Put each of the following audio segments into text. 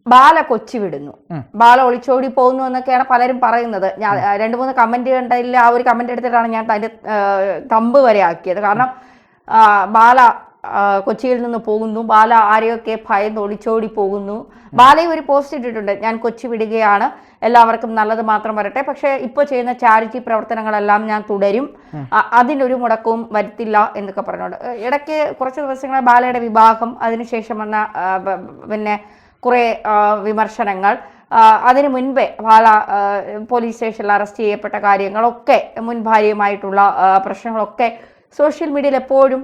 ബാല കൊച്ചി വിടുന്നു, ബാല ഒളിച്ചോടി പോകുന്നു എന്നൊക്കെയാണ് പലരും പറയുന്നത്. ഞാൻ 2-3 കമന്റ് കണ്ടതിൽ ആ ഒരു കമന്റ് എടുത്തിട്ടാണ് ഞാൻ അതിന്റെ തമ്പ് വരെ ആക്കിയത്. കാരണം ബാല കൊച്ചിയിൽ നിന്ന് പോകുന്നു, ബാല ആരെയൊക്കെ ഭയന്ന് ഒളിച്ചോടി പോകുന്നു. ബാലയും ഒരു പോസ്റ്റ് ഇട്ടിട്ടുണ്ട്, ഞാൻ കൊച്ചി വിടുകയാണ്, എല്ലാവർക്കും നല്ലത് മാത്രം വരട്ടെ, പക്ഷേ ഇപ്പോൾ ചെയ്യുന്ന ചാരിറ്റി പ്രവർത്തനങ്ങളെല്ലാം ഞാൻ തുടരും, അതിനൊരു മുടക്കവും വരുത്തില്ല എന്നൊക്കെ പറഞ്ഞുകൊണ്ട് ഇടയ്ക്ക് കുറച്ച് ദിവസങ്ങളെ ബാലയുടെ വിവാഹം, അതിനുശേഷം വന്ന പിന്നെ കുറേ വിമർശനങ്ങൾ, അതിനു മുൻപേ ബാല പോലീസ് സ്റ്റേഷനിൽ അറസ്റ്റ് ചെയ്യപ്പെട്ട കാര്യങ്ങളൊക്കെ, മുൻ ഭാര്യയുമായിട്ടുള്ള പ്രശ്നങ്ങളൊക്കെ സോഷ്യൽ മീഡിയയിൽ എപ്പോഴും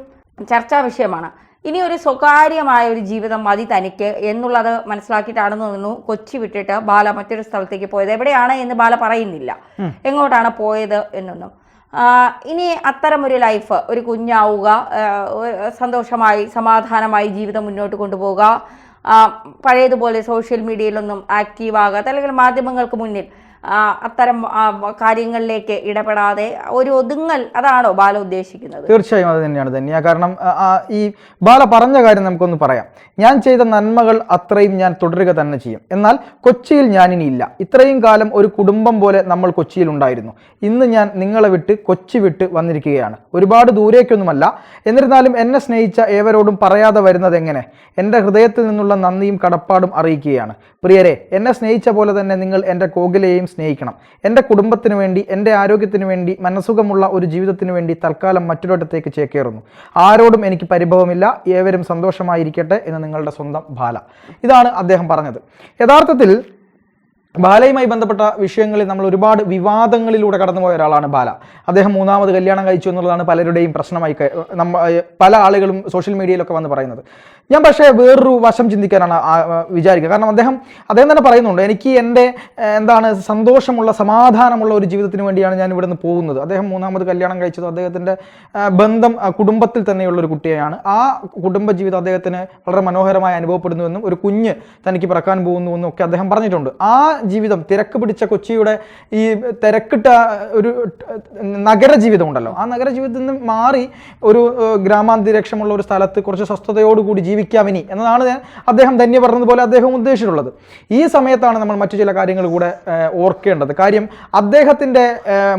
ചർച്ചാ വിഷയമാണ്. ഇനി ഒരു സ്വകാര്യമായ ഒരു ജീവിതം മതി തനിക്ക് എന്നുള്ളത് മനസ്സിലാക്കിയിട്ടാണെന്ന് തോന്നുന്നു കൊച്ചി വിട്ടിട്ട് ബാല മറ്റൊരു സ്ഥലത്തേക്ക് പോയത്. എവിടെയാണ് എന്ന് ബാല പറയുന്നില്ല, എങ്ങോട്ടാണ് പോയത് എന്നൊന്നും. ഇനി അത്തരമൊരു ലൈഫ്, ഒരു കുഞ്ഞാവുക, സന്തോഷമായി സമാധാനമായി ജീവിതം മുന്നോട്ട് കൊണ്ടുപോവുക, പഴയതുപോലെ സോഷ്യൽ മീഡിയയിലൊന്നും ആക്റ്റീവ് ആകാതെ അല്ലെങ്കിൽ മാധ്യമങ്ങൾക്ക് മുന്നിൽ അത്തരം കാര്യങ്ങളിലേക്ക് ഇടപെടാതെ ഒരു ഒതുങ്ങൽ, അതാണോ ബാല ഉദ്ദേശിക്കുന്നത്? തീർച്ചയായും അത് തന്നെയാണ് ധന്യ. കാരണം ഈ ബാല പറഞ്ഞ കാര്യം നമുക്കൊന്ന് പറയാം. ഞാൻ ചെയ്ത നന്മകൾ അത്രയും ഞാൻ തുടരുക തന്നെ ചെയ്യും, എന്നാൽ കൊച്ചിയിൽ ഞാനിനി ഇല്ല. ഇത്രയും കാലം ഒരു കുടുംബം പോലെ നമ്മൾ കൊച്ചിയിൽ ഉണ്ടായിരുന്നു. ഇന്ന് ഞാൻ നിങ്ങളെ വിട്ട് കൊച്ചി വിട്ട് വന്നിരിക്കുകയാണ്. ഒരുപാട് ദൂരേക്കൊന്നുമല്ല, എന്നിരുന്നാലും എന്നെ സ്നേഹിച്ച ഏവരോടും പറയാതെ വരുന്നത് എങ്ങനെ? എൻ്റെ ഹൃദയത്തിൽ നിന്നുള്ള നന്ദിയും കടപ്പാടും അറിയിക്കുകയാണ്. പ്രിയരെ, എന്നെ സ്നേഹിച്ച പോലെ തന്നെ നിങ്ങൾ എൻ്റെ കോകിലയെയും സ്നേഹിക്കണം. എൻ്റെ കുടുംബത്തിന് വേണ്ടി, എൻ്റെ ആരോഗ്യത്തിന് വേണ്ടി, മനസ്സുഖമുള്ള ഒരു ജീവിതത്തിന് വേണ്ടി തൽക്കാലം മറ്റൊരിടത്തേക്ക് ചേക്കേറുന്നു. ആരോടും എനിക്ക് പരിഭവമില്ല, ഏവരും സന്തോഷമായിരിക്കട്ടെ എന്ന് നിങ്ങളുടെ സ്വന്തം ബാല. ഇതാണ് അദ്ദേഹം പറഞ്ഞത്. യഥാർത്ഥത്തിൽ ബാലയുമായി ബന്ധപ്പെട്ട വിഷയങ്ങളിൽ നമ്മൾ ഒരുപാട് വിവാദങ്ങളിലൂടെ കടന്നുപോയ ഒരാളാണ് ബാല. അദ്ദേഹം 3ാമത് കല്യാണം കഴിച്ചു എന്നുള്ളതാണ് പലരുടെയും പ്രശ്നമായി പല ആളുകളും സോഷ്യൽ മീഡിയയിലൊക്കെ വന്ന് പറയുന്നത്. ഞാൻ പക്ഷേ വേറൊരു വശം ചിന്തിക്കാനാണ് വിചാരിക്കുക. കാരണം അദ്ദേഹം തന്നെ പറയുന്നുണ്ട്, എനിക്ക് എൻ്റെ സന്തോഷമുള്ള സമാധാനമുള്ള ഒരു ജീവിതത്തിന് വേണ്ടിയാണ് ഞാൻ ഇവിടെ നിന്ന് പോകുന്നത്. അദ്ദേഹം 3ാമത് കല്യാണം കഴിച്ചത് അദ്ദേഹത്തിൻ്റെ ബന്ധം കുടുംബത്തിൽ തന്നെയുള്ള ഒരു കുട്ടിയെയാണ്. ആ കുടുംബജീവിതം അദ്ദേഹത്തിന് വളരെ മനോഹരമായി അനുഭവപ്പെടുന്നുവെന്നും ഒരു കുഞ്ഞ് തനിക്ക് പിറക്കാൻ പോകുന്നുവെന്നും ഒക്കെ അദ്ദേഹം പറഞ്ഞിട്ടുണ്ട്. ആ ജീവിതം, തിരക്ക് പിടിച്ച കൊച്ചിയുടെ ഈ തിരക്കിട്ട ഒരു നഗര ജീവിതം ഉണ്ടല്ലോ, ആ നഗര ജീവിതത്തിൽ നിന്ന് മാറി ഒരു ഗ്രാമാന്തരീക്ഷമുള്ള ഒരു സ്ഥലത്ത് കുറച്ച് സ്വസ്ഥതയോടുകൂടി ജീവിക്കാം ഇനി എന്നതാണ് അദ്ദേഹം തന്നെ പറഞ്ഞതുപോലെ അദ്ദേഹം ഉദ്ദേശിച്ചിട്ടുള്ളത്. ഈ സമയത്താണ് നമ്മൾ മറ്റു ചില കാര്യങ്ങൾ കൂടെ ഓർക്കേണ്ടത്. കാര്യം അദ്ദേഹത്തിൻ്റെ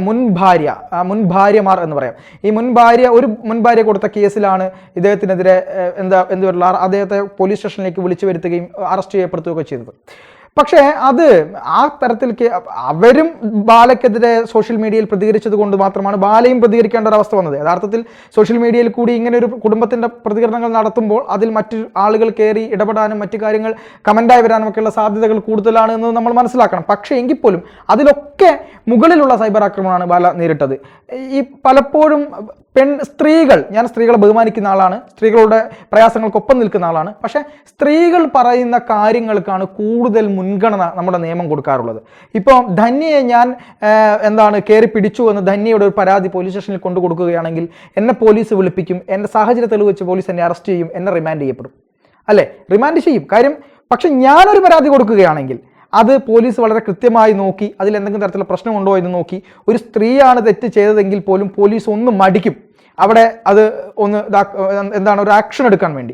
മുൻ ഭാര്യമാർ എന്ന് പറയാം, ഈ മുൻ ഭാര്യ കൊടുത്ത കേസിലാണ് ഇദ്ദേഹത്തിനെതിരെ അദ്ദേഹത്തെ പോലീസ് സ്റ്റേഷനിലേക്ക് വിളിച്ചു വരുത്തുകയും അറസ്റ്റ് ചെയ്യപ്പെടുത്തുകയൊക്കെ ചെയ്തത്. പക്ഷേ അത് ആ തരത്തിൽ അവരും ബാലയ്ക്കെതിരെ സോഷ്യൽ മീഡിയയിൽ പ്രതികരിച്ചത് കൊണ്ട് മാത്രമാണ് ബാലയും പ്രതികരിക്കേണ്ട ഒരവസ്ഥ വന്നത്. യഥാർത്ഥത്തിൽ സോഷ്യൽ മീഡിയയിൽ കൂടി ഇങ്ങനെ ഒരു കുടുംബത്തിൻ്റെ പ്രതികരണങ്ങൾ നടത്തുമ്പോൾ അതിൽ മറ്റു ആളുകൾ കയറി ഇടപെടാനും മറ്റു കാര്യങ്ങൾ കമൻ്റായി വരാനും ഒക്കെയുള്ള സാധ്യതകൾ കൂടുതലാണ് എന്ന് നമ്മൾ മനസ്സിലാക്കണം. പക്ഷേ എങ്കിൽ പോലും അതിലൊക്കെ മുകളിലുള്ള സൈബർ ആക്രമണമാണ് ബാല നേരിട്ടത്. ഈ പലപ്പോഴും ഞാൻ സ്ത്രീകളെ ബഹുമാനിക്കുന്ന ആളാണ്, സ്ത്രീകളുടെ പ്രയാസങ്ങൾക്കൊപ്പം നിൽക്കുന്ന ആളാണ്. പക്ഷേ സ്ത്രീകൾ പറയുന്ന കാര്യങ്ങൾക്കാണ് കൂടുതൽ മുൻഗണന നമ്മുടെ നിയമം കൊടുക്കാറുള്ളത്. ഇപ്പോൾ ധന്യയെ ഞാൻ കയറി പിടിച്ചു എന്ന് ധന്യയുടെ ഒരു പരാതി പോലീസ് സ്റ്റേഷനിൽ കൊണ്ടു കൊടുക്കുകയാണെങ്കിൽ എന്നെ പോലീസ് വിളിപ്പിക്കും, എൻ്റെ സാഹചര്യ തെളിവ് വെച്ച് പോലീസ് എന്നെ അറസ്റ്റ് ചെയ്യും, എന്നെ റിമാൻഡ് ചെയ്യപ്പെടും, അല്ലേ? റിമാൻഡ് ചെയ്യും. കാര്യം പക്ഷെ ഞാനൊരു പരാതി കൊടുക്കുകയാണെങ്കിൽ അത് പോലീസ് വളരെ കൃത്യമായി നോക്കി അതിൽ എന്തെങ്കിലും തരത്തിലുള്ള പ്രശ്നമുണ്ടോ എന്ന് നോക്കി, ഒരു സ്ത്രീയാണ് തെറ്റ് ചെയ്തതെങ്കിൽ പോലും പോലീസ് ഒന്ന് മടിക്കും അവിടെ അത് ഒന്ന് ഒരു ആക്ഷൻ എടുക്കാൻ വേണ്ടി.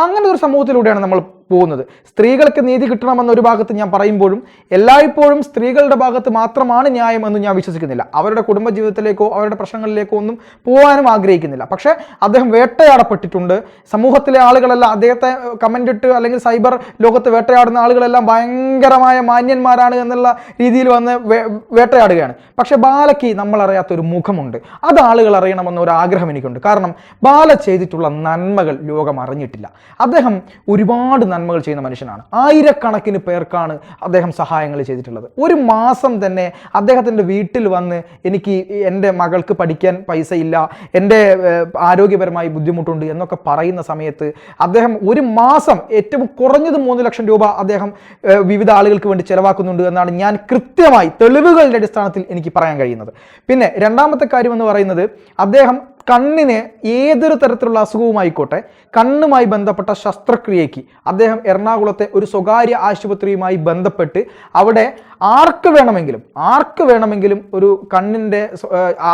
അങ്ങനെ ഒരു സമൂഹത്തിലൂടെയാണ് നമ്മൾ പോകുന്നത്. സ്ത്രീകൾക്ക് നീതി കിട്ടണമെന്നൊരു ഭാഗത്ത് ഞാൻ പറയുമ്പോഴും എല്ലായ്പ്പോഴും സ്ത്രീകളുടെ ഭാഗത്ത് മാത്രമാണ് ന്യായം എന്ന് ഞാൻ വിശ്വസിക്കുന്നില്ല. അവരുടെ കുടുംബജീവിതത്തിലേക്കോ അവരുടെ പ്രശ്നങ്ങളിലേക്കോ ഒന്നും പോകാനും ആഗ്രഹിക്കുന്നില്ല. പക്ഷേ അദ്ദേഹം വേട്ടയാടപ്പെട്ടിട്ടുണ്ട്. സമൂഹത്തിലെ ആളുകളെല്ലാം അദ്ദേഹത്തെ കമൻ്റ് ഇട്ട് അല്ലെങ്കിൽ സൈബർ ലോകത്ത് വേട്ടയാടുന്ന ആളുകളെല്ലാം ഭയങ്കരമായ മാന്യന്മാരാണ് എന്നുള്ള രീതിയിൽ വന്ന് വേട്ടയാടുകയാണ്. പക്ഷേ ബാലയ്ക്ക് നമ്മളറിയാത്തൊരു മുഖമുണ്ട്, അത് ആളുകൾ അറിയണമെന്നൊരു ആഗ്രഹം എനിക്കുണ്ട്. കാരണം ബാല ചെയ്തിട്ടുള്ള നന്മകൾ ലോകം അറിഞ്ഞിട്ടില്ല. അദ്ദേഹം ഒരുപാട് നന്മകൾ ചെയ്യുന്ന മനുഷ്യനാണ്. ആയിരക്കണക്കിന് പേർക്കാണ് അദ്ദേഹം സഹായങ്ങൾ ചെയ്തിട്ടുള്ളത്. ഒരു മാസം തന്നെ അദ്ദേഹത്തിൻ്റെ വീട്ടിൽ വന്ന് എനിക്ക് എൻ്റെ മകൾക്ക് പഠിക്കാൻ പൈസ ഇല്ല, എൻ്റെ ആരോഗ്യപരമായി ബുദ്ധിമുട്ടുണ്ട് എന്നൊക്കെ പറയുന്ന സമയത്ത് അദ്ദേഹം ഒരു മാസം ഏറ്റവും കുറഞ്ഞത് 3 ലക്ഷം രൂപ അദ്ദേഹം വിവിധ ആളുകൾക്ക് വേണ്ടി ചെലവാക്കുന്നുണ്ട് എന്നാണ് ഞാൻ കൃത്യമായി തെളിവുകളുടെ അടിസ്ഥാനത്തിൽ എനിക്ക് പറയാൻ കഴിയുന്നത്. പിന്നെ രണ്ടാമത്തെ കാര്യം എന്ന് പറയുന്നത്, അദ്ദേഹം കണ്ണിന് ഏതൊരു തരത്തിലുള്ള അസുഖവുമായിക്കോട്ടെ കണ്ണുമായി ബന്ധപ്പെട്ട ശസ്ത്രക്രിയയ്ക്ക് അദ്ദേഹം എറണാകുളത്തെ ഒരു സ്വകാര്യ ആശുപത്രിയുമായി ബന്ധപ്പെട്ട് അവിടെ ആർക്ക് വേണമെങ്കിലും ഒരു കണ്ണിൻ്റെ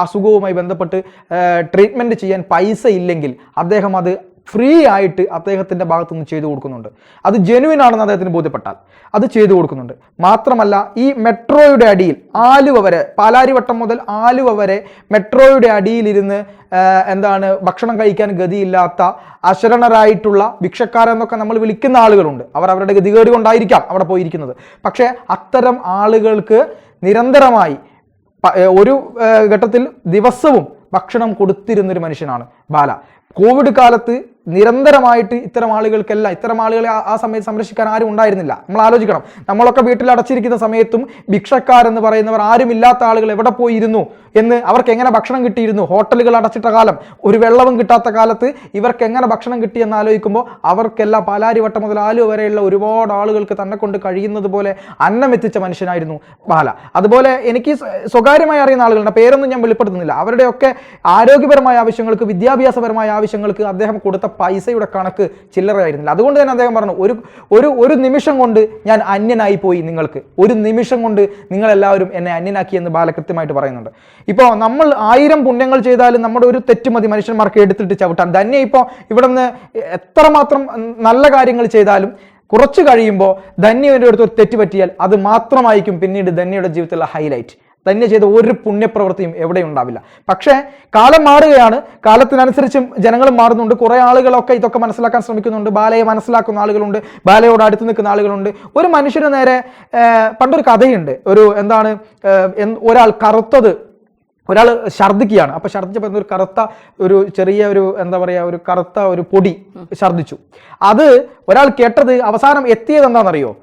അസുഖവുമായി ബന്ധപ്പെട്ട് ട്രീറ്റ്മെൻറ്റ് ചെയ്യാൻ പൈസ ഇല്ലെങ്കിൽ അദ്ദേഹം അത് ഫ്രീ ആയിട്ട് അദ്ദേഹത്തിൻ്റെ ഭാഗത്തുനിന്ന് ചെയ്തു കൊടുക്കുന്നുണ്ട്. അത് ജെനുവിൻ ആണെന്ന് അദ്ദേഹത്തിന് ബോധ്യപ്പെട്ടാൽ അത് ചെയ്തു കൊടുക്കുന്നുണ്ട്. മാത്രമല്ല ഈ മെട്രോയുടെ അടിയിൽ ആലുവ വരെ, പാലാരിവട്ടം മുതൽ ആലുവ വരെ മെട്രോയുടെ അടിയിലിരുന്ന് എന്താണ് ഭക്ഷണം കഴിക്കാൻ ഗതിയില്ലാത്ത അശരണരായിട്ടുള്ള ഭിക്ഷക്കാരെന്നൊക്കെ നമ്മൾ വിളിക്കുന്ന ആളുകളുണ്ട്. അവർ അവരുടെ ഗതികേട് കൊണ്ടായിരിക്കാം അവിടെ പോയിരിക്കുന്നത്. പക്ഷേ അത്തരം ആളുകൾക്ക് നിരന്തരമായി ഒരു ഘട്ടത്തിൽ ദിവസവും ഭക്ഷണം കൊടുത്തിരുന്നൊരു മനുഷ്യനാണ് ബാല. കോവിഡ് കാലത്ത് നിരന്തരമായിട്ട് ഇത്തരം ആളുകളെ ആ സമയത്ത് സംരക്ഷിക്കാൻ ആരും ഉണ്ടായിരുന്നില്ല. നമ്മൾ ആലോചിക്കണം, നമ്മളൊക്കെ വീട്ടിൽ അടച്ചിരിക്കുന്ന സമയത്തും ഭിക്ഷക്കാരെന്ന് പറയുന്നവർ ആരുമില്ലാത്ത ആളുകൾ എവിടെ പോയിരുന്നു എന്ന്, അവർക്ക് എങ്ങനെ ഭക്ഷണം കിട്ടിയിരുന്നു, ഹോട്ടലുകൾ അടച്ചിട്ട കാലം, ഒരു വെള്ളവും കിട്ടാത്ത കാലത്ത് ഇവർക്ക് എങ്ങനെ ഭക്ഷണം കിട്ടിയെന്ന് ആലോചിക്കുമ്പോൾ അവർക്കെല്ലാം പാലാരിവട്ടം മുതൽ ആലുവ വരെയുള്ള ഒരുപാട് ആളുകൾക്ക് തന്നെ കൊണ്ട് കഴിയുന്നത് പോലെ അന്നം എത്തിച്ച മനുഷ്യനായിരുന്നു ബാല. അതുപോലെ എനിക്ക് സ്വകാര്യമായി അറിയുന്ന ആളുകളുടെ പേരൊന്നും ഞാൻ വെളിപ്പെടുത്തുന്നില്ല. അവരുടെയൊക്കെ ആരോഗ്യപരമായ ആവശ്യങ്ങൾക്ക്, വിദ്യാഭ്യാസപരമായ ആവശ്യങ്ങൾക്ക് അദ്ദേഹം കൊടുത്ത പൈസയുടെ കണക്ക് ചില്ലറയായിരുന്നില്ല. അതുകൊണ്ട് തന്നെ അദ്ദേഹം പറഞ്ഞു, ഒരു നിമിഷം കൊണ്ട് ഞാൻ അന്യനായി പോയി, നിങ്ങൾക്ക് ഒരു നിമിഷം കൊണ്ട് നിങ്ങളെല്ലാവരും എന്നെ അന്യനാക്കി എന്ന് ബാല കൃത്യമായിട്ട് പറയുന്നുണ്ട്. ഇപ്പോൾ നമ്മൾ 1000 പുണ്യങ്ങൾ ചെയ്താലും നമ്മുടെ ഒരു തെറ്റ് മതി മനുഷ്യന്മാർക്ക് എടുത്തിട്ട് ചവിട്ടാൻ. ധന്യ ഇപ്പോൾ ഇവിടെ നിന്ന് എത്രമാത്രം നല്ല കാര്യങ്ങൾ ചെയ്താലും കുറച്ച് കഴിയുമ്പോൾ ധന്യയുടെ അടുത്ത് ഒരു തെറ്റ് പറ്റിയാൽ അത് മാത്രമായിരിക്കും പിന്നീട് ധന്യയുടെ ജീവിതത്തിലുള്ള ഹൈലൈറ്റ്. തന്നെ ചെയ്ത ഒരു പുണ്യപ്രവൃത്തിയും എവിടെ ഉണ്ടാവില്ല. പക്ഷേ കാലം മാറുകയാണ്, കാലത്തിനനുസരിച്ച് ജനങ്ങളും മാറുന്നുണ്ട്. കുറേ ആളുകളൊക്കെ ഇതൊക്കെ മനസ്സിലാക്കാൻ ശ്രമിക്കുന്നുണ്ട്. ബാലയെ മനസ്സിലാക്കുന്ന ആളുകളുണ്ട്, ബാലയോട് അടുത്ത് നിൽക്കുന്ന ആളുകളുണ്ട്. ഒരു മനുഷ്യന് നേരെ പണ്ടൊരു കഥയുണ്ട്. ഒരാൾ ഛർദ്ദിക്കുകയാണ്. അപ്പോൾ ഛർദ്ദിച്ചപ്പോൾ ഒരു കറുത്ത ഒരു പൊടി ഛർദ്ദിച്ചു. അത് ഒരാൾ കേട്ടത് അവസാനം എത്തിയത് എന്താണെന്നറിയോ?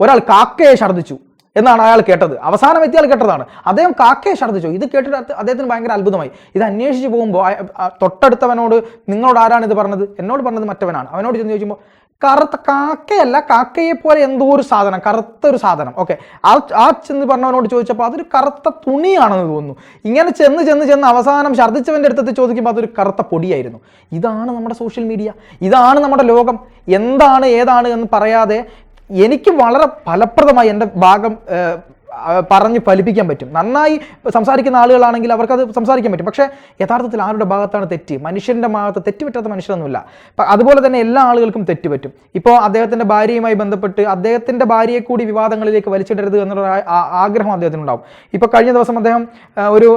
ഒരാൾ കാക്കയെ ഛർദ്ദിച്ചു എന്നാണ് അയാൾ കേട്ടത്. അവസാനം എത്തിയാൽ കേട്ടതാണ്. അദ്ദേഹം കാക്കയെ ഛർദ്ദിച്ചു. ഇത് കേട്ടിട്ട് അദ്ദേഹത്തിന് ഭയങ്കര അത്ഭുതമായി. ഇത് അന്വേഷിച്ച് പോകുമ്പോൾ തൊട്ടടുത്തവനോട്, നിങ്ങളോട് ആരാണ് ഇത് പറഞ്ഞത്? എന്നോട് പറഞ്ഞത് മറ്റവനാണ്. അവനോട് ചെന്ന് ചോദിക്കുമ്പോൾ കറുത്ത കാക്കയല്ല, കാക്കയെ പോലെ എന്തോ ഒരു സാധനം, കറുത്തൊരു സാധനം. ഓക്കെ, ആ ചെന്ന് പറഞ്ഞവനോട് ചോദിച്ചപ്പോൾ അതൊരു കറുത്ത തുണിയാണെന്ന് തോന്നുന്നു. ഇങ്ങനെ ചെന്ന് അവസാനം ഛർദ്ദിച്ചവൻ്റെ അടുത്ത് ചോദിക്കുമ്പോൾ അതൊരു കറുത്ത പൊടിയായിരുന്നു. ഇതാണ് നമ്മുടെ സോഷ്യൽ മീഡിയ, ഇതാണ് നമ്മുടെ ലോകം. എന്താണ് ഏതാണ് എന്ന് പറയാതെ എനിക്ക് വളരെ ഫലപ്രദമായി എൻ്റെ ഭാഗം പറഞ്ഞ് ഫലിപ്പിക്കാൻ പറ്റും. നന്നായി സംസാരിക്കുന്ന ആളുകളാണെങ്കിൽ അവർക്കത് സംസാരിക്കാൻ പറ്റും. പക്ഷേ യഥാർത്ഥത്തിൽ ആരുടെ ഭാഗത്താണ് തെറ്റ്? മനുഷ്യൻ്റെ ഭാഗത്ത് തെറ്റുപറ്റാത്ത മനുഷ്യരൊന്നുമില്ല. അതുപോലെ തന്നെ എല്ലാ ആളുകൾക്കും തെറ്റുപറ്റും. ഇപ്പോൾ അദ്ദേഹത്തിൻ്റെ ഭാര്യയുമായി ബന്ധപ്പെട്ട് അദ്ദേഹത്തിൻ്റെ ഭാര്യയെ കൂടി വിവാദങ്ങളിലേക്ക് വലിച്ചിടരുത് എന്നുള്ള ആഗ്രഹം അദ്ദേഹത്തിനുണ്ടാവും. ഇപ്പോൾ കഴിഞ്ഞ ദിവസം അദ്ദേഹം ഒരു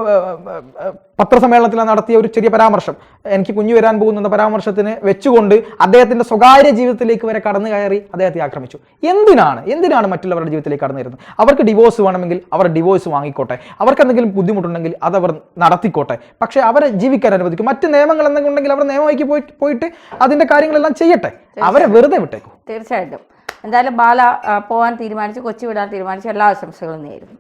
പത്രസമ്മേളനത്തിൽ നടത്തിയ ഒരു ചെറിയ പരാമർശം, എനിക്ക് കുഞ്ഞു വരാൻ പോകുന്ന പരാമർശത്തിന് വെച്ചുകൊണ്ട് അദ്ദേഹത്തിൻ്റെ സ്വകാര്യ ജീവിതത്തിലേക്ക് വരെ കടന്നു കയറി അദ്ദേഹത്തെ ആക്രമിച്ചു. എന്തിനാണ് മറ്റുള്ളവരുടെ ജീവിതത്തിലേക്ക് കടന്നു വരുന്നത്? അവർക്ക് ഡിവോഴ്സ് വേണമെങ്കിൽ അവർ ഡിവോഴ്സ് വാങ്ങിക്കോട്ടെ, അവർക്ക് എന്തെങ്കിലും ബുദ്ധിമുട്ടുണ്ടെങ്കിൽ അതവർ നടത്തിക്കോട്ടെ. പക്ഷേ അവരെ ജീവിക്കാൻ അനുവദിക്കും. മറ്റ് നിയമങ്ങൾ എന്തെങ്കിലും ഉണ്ടെങ്കിൽ അവർ നിയമമാക്കി പോയിട്ട് അതിൻ്റെ കാര്യങ്ങളെല്ലാം ചെയ്യട്ടെ, അവരെ വെറുതെ വിട്ടേക്കും. തീർച്ചയായിട്ടും. എന്തായാലും ബാല പോകാൻ തീരുമാനിച്ചു, കൊച്ചി വിടാൻ തീരുമാനിച്ചു. എല്ലാ ആശംസകളും നേരുന്നു.